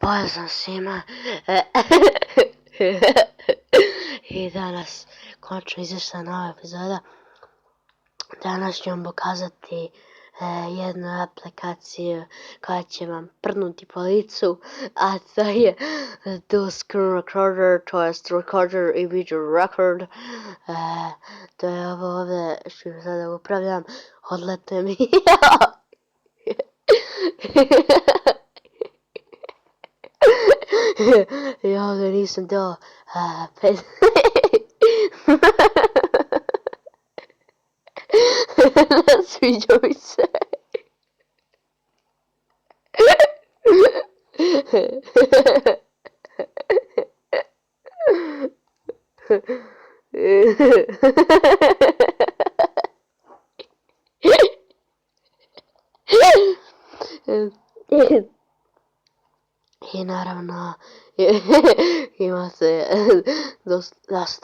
Pozdrav svima. I danas konačno izašla nova epizoda. Danas ću vam pokazati jednu aplikaciju koja će vam prnuti po licu, a to je Do Screen Recorder, to jest Recorder i Video Record. To je ovo ovdje što sada upravljam. Odletne mi. Ja ovdje nisam dao sviđa mi se. I naravno imate dosta